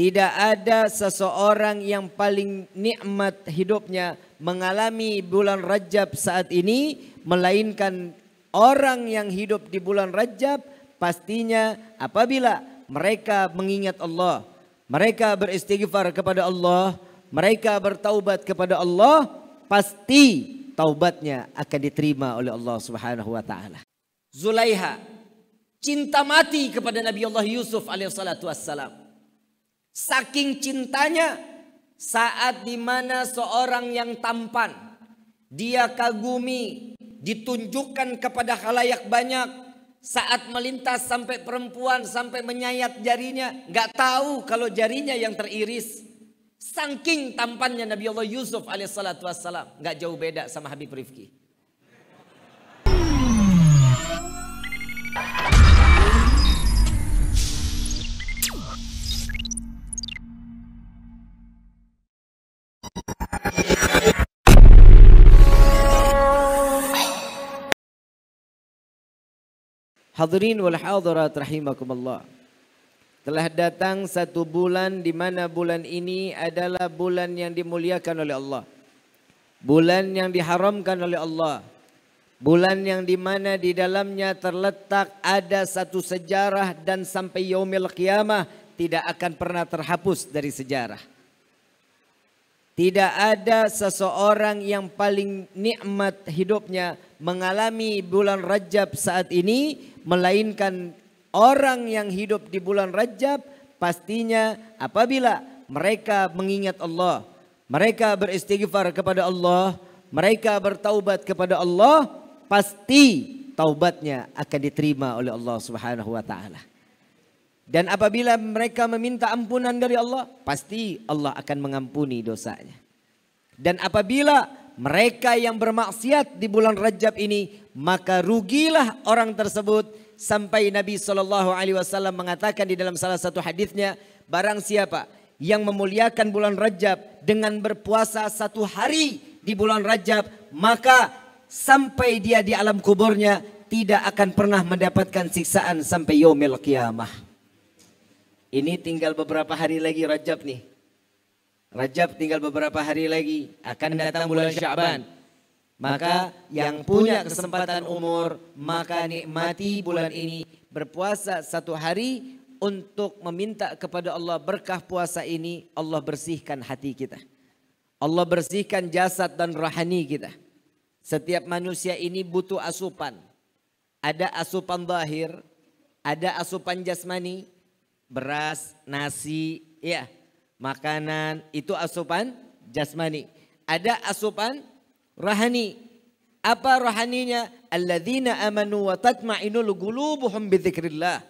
Tidak ada seseorang yang paling nikmat hidupnya mengalami bulan Rajab saat ini melainkan orang yang hidup di bulan Rajab, pastinya apabila mereka mengingat Allah, mereka beristighfar kepada Allah, mereka bertaubat kepada Allah, pasti taubatnya akan diterima oleh Allah Subhanahu wa taala. Zulaiha cinta mati kepada Nabi Allah Yusuf alaihissalatu wassalam. Saking cintanya, saat dimana seorang yang tampan dia kagumi, ditunjukkan kepada khalayak banyak, saat melintas sampai perempuan sampai menyayat jarinya, nggak tahu kalau jarinya yang teriris. Saking tampannya Nabi Allah Yusuf alaihissalatu wassalam, nggak jauh beda sama Habib Rifki. Hadirin wal hadirat rahimakumullah. Telah datang satu bulan di mana bulan ini adalah bulan yang dimuliakan oleh Allah. Bulan yang diharamkan oleh Allah. Bulan yang di mana di dalamnya terletak ada satu sejarah dan sampai yaumil qiyamah tidak akan pernah terhapus dari sejarah. Tidak ada seseorang yang paling nikmat hidupnya mengalami bulan Rajab saat ini melainkan orang yang hidup di bulan Rajab, pastinya apabila mereka mengingat Allah, mereka beristighfar kepada Allah, mereka bertaubat kepada Allah, pasti taubatnya akan diterima oleh Allah Subhanahu wa taala. Dan apabila mereka meminta ampunan dari Allah, pasti Allah akan mengampuni dosanya. Dan apabila mereka yang bermaksiat di bulan Rajab ini, maka rugilah orang tersebut. Sampai Nabi SAW mengatakan di dalam salah satu hadisnya, barang siapa yang memuliakan bulan Rajab dengan berpuasa 1 hari di bulan Rajab, maka sampai dia di alam kuburnya tidak akan pernah mendapatkan siksaan sampai yaumil qiyamah. Ini tinggal beberapa hari lagi Rajab nih. Rajab tinggal beberapa hari lagi, akan datang bulan Sya'ban. Maka yang punya kesempatan umur, maka nikmati bulan ini. Berpuasa 1 hari untuk meminta kepada Allah berkah puasa ini. Allah bersihkan hati kita. Allah bersihkan jasad dan rohani kita. Setiap manusia ini butuh asupan. Ada asupan zahir, ada asupan jasmani. Beras, nasi, ya, makanan, itu asupan jasmani. Ada asupan rohani. Apa rohaninya? Alladzina amanu wa tatma'inul qulubuhum bidzikrillah.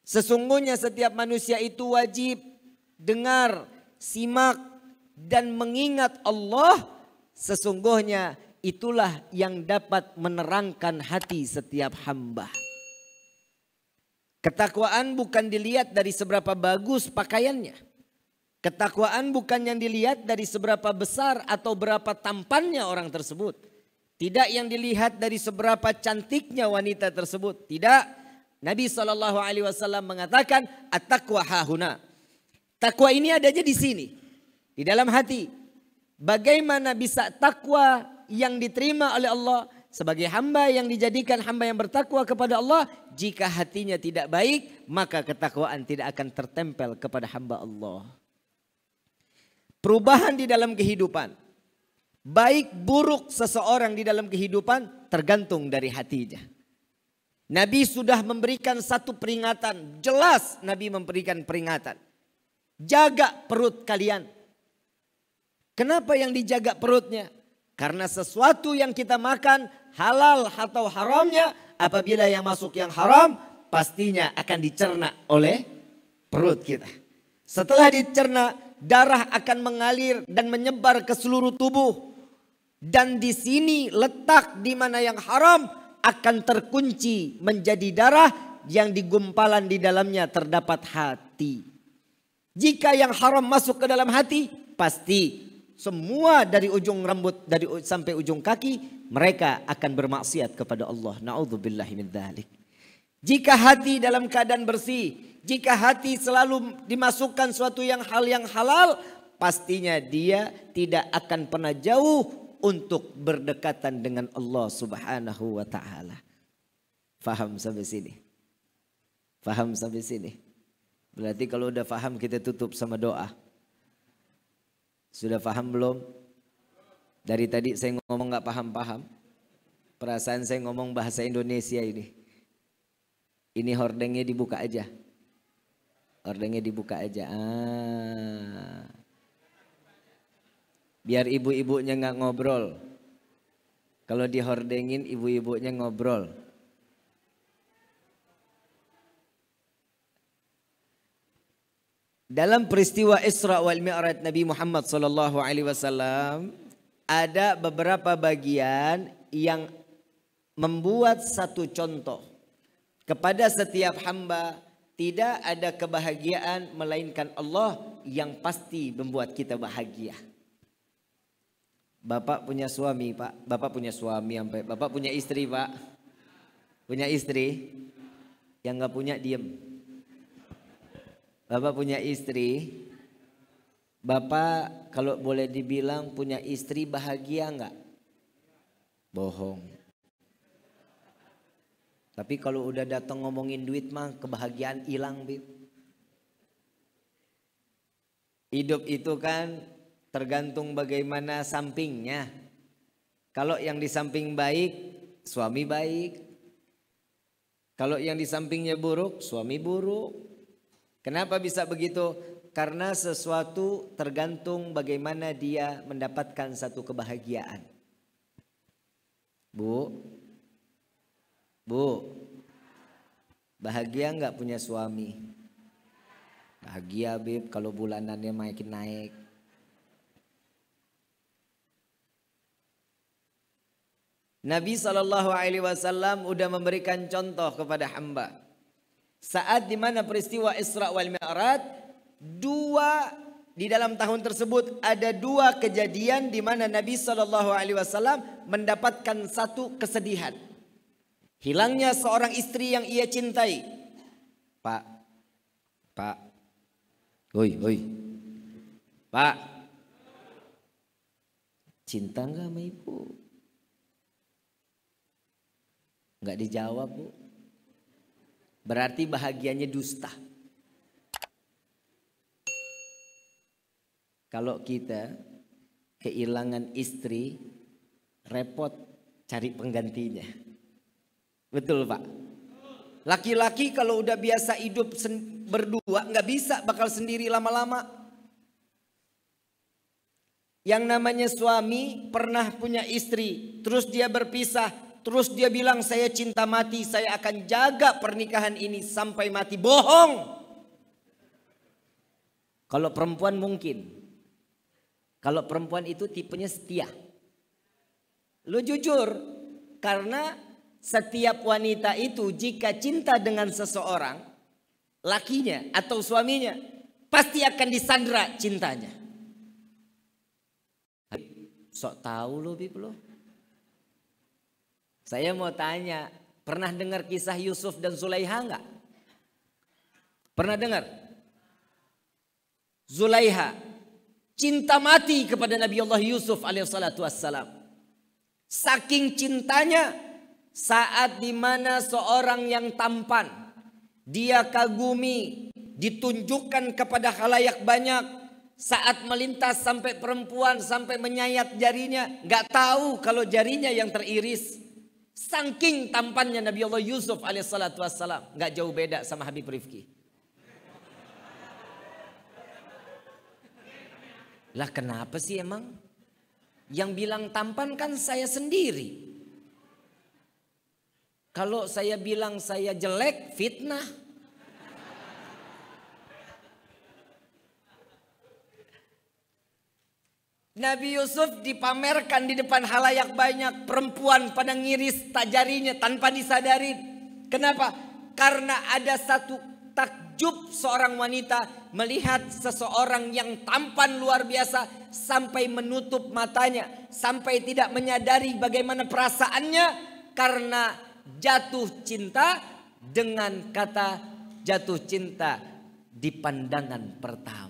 Sesungguhnya setiap manusia itu wajib dengar, simak dan mengingat Allah. Sesungguhnya itulah yang dapat menerangkan hati setiap hamba. Ketakwaan bukan dilihat dari seberapa bagus pakaiannya. Ketakwaan bukan yang dilihat dari seberapa besar atau berapa tampannya orang tersebut. Tidak yang dilihat dari seberapa cantiknya wanita tersebut. Tidak. Nabi SAW mengatakan at-taqwa hahuna. Takwa ini adanya di sini. Di dalam hati. Bagaimana bisa takwa yang diterima oleh Allah sebagai hamba yang dijadikan hamba yang bertakwa kepada Allah. Jika hatinya tidak baik, maka ketakwaan tidak akan tertempel kepada hamba Allah. Perubahan di dalam kehidupan, baik buruk seseorang di dalam kehidupan tergantung dari hatinya. Nabi sudah memberikan satu peringatan, jelas Nabi memberikan peringatan. Jaga perut kalian. Kenapa yang dijaga perutnya? Karena sesuatu yang kita makan halal atau haramnya, apabila yang masuk yang haram, pastinya akan dicerna oleh perut kita. Setelah dicerna, darah akan mengalir dan menyebar ke seluruh tubuh. Dan di sini letak di mana yang haram akan terkunci menjadi darah yang digumpalan di dalamnya terdapat hati. Jika yang haram masuk ke dalam hati, pasti semua dari ujung rambut sampai ujung kaki mereka akan bermaksiat kepada Allah. Na'udzubillahi min dzalik. Jika hati dalam keadaan bersih, Jika hati selalu dimasukkan suatu hal yang halal, pastinya dia tidak akan pernah jauh untuk berdekatan dengan Allah Subhanahu wa taala. Faham sampai sini? Faham sampai sini? Berarti kalau udah faham kita tutup sama doa. Sudah faham belum? Dari tadi saya ngomong nggak paham-paham. Perasaan saya ngomong bahasa Indonesia ini. Ini hordengnya dibuka aja. Hordengnya dibuka aja. Biar ibu-ibunya nggak ngobrol. Kalau dihordengin ibu-ibunya ngobrol. Dalam peristiwa Isra wal Mi'raj Nabi Muhammad SAW ada beberapa bagian yang membuat satu contoh kepada setiap hamba, tidak ada kebahagiaan melainkan Allah yang pasti membuat kita bahagia. Bapak punya suami, Pak. Bapak punya suami sampai Bapak punya istri, Pak. Punya istri. Yang nggak punya diem. Bapak punya istri. Bapak kalau boleh dibilang punya istri bahagia nggak? Bohong. Tapi kalau udah datang ngomongin duit mah kebahagiaan hilang, Bib. Hidup itu kan tergantung bagaimana sampingnya. Kalau yang di samping baik, suami baik. Kalau yang di sampingnya buruk, suami buruk. Kenapa bisa begitu? Karena sesuatu tergantung bagaimana dia mendapatkan satu kebahagiaan. Bu, bahagia nggak punya suami? Bahagia, Bib, kalau bulanannya makin naik. Nabi SAW udah memberikan contoh kepada hamba. Saat dimana peristiwa Isra wal Mi'raj, di dalam tahun tersebut ada dua kejadian di mana Nabi SAW mendapatkan satu kesedihan. Hilangnya seorang istri yang ia cintai. Pak, Pak, cinta nggak sama ibu? Nggak dijawab, Bu. Berarti bahagianya dusta. Kalau kita kehilangan istri, repot cari penggantinya. Betul, Pak? Laki-laki kalau udah biasa hidup berdua, nggak bisa bakal sendiri lama-lama. Yang namanya suami pernah punya istri, terus dia berpisah. Terus dia bilang saya cinta mati, saya akan jaga pernikahan ini sampai mati. Bohong. Kalau perempuan mungkin. Kalau perempuan itu tipenya setia. Lu jujur. Karena setiap wanita itu jika cinta dengan seseorang, lakinya atau suaminya, pasti akan disandra cintanya. Sok tahu lo, Bib, lo. Saya mau tanya, pernah dengar kisah Yusuf dan Zulaiha enggak? Pernah dengar? Zulaiha cinta mati kepada Nabi Allah Yusuf alaihissalatu wassalam. Saking cintanya, saat dimana seorang yang tampan, dia kagumi, ditunjukkan kepada khalayak banyak. Saat melintas sampai perempuan, sampai menyayat jarinya, nggak tahu kalau jarinya yang teriris. Saking tampannya Nabi Allah Yusuf alaihissalatu wassalam. Gak jauh beda sama Habib Rifki. Lah kenapa sih emang? Yang bilang tampan kan saya sendiri. Kalau saya bilang saya jelek, fitnah. Nabi Yusuf dipamerkan di depan halayak banyak. Perempuan pada ngiris jarinya tanpa disadari. Kenapa? Karena ada satu takjub seorang wanita melihat seseorang yang tampan luar biasa sampai menutup matanya. Sampai tidak menyadari bagaimana perasaannya karena jatuh cinta dengan kata jatuh cinta di pandangan pertama.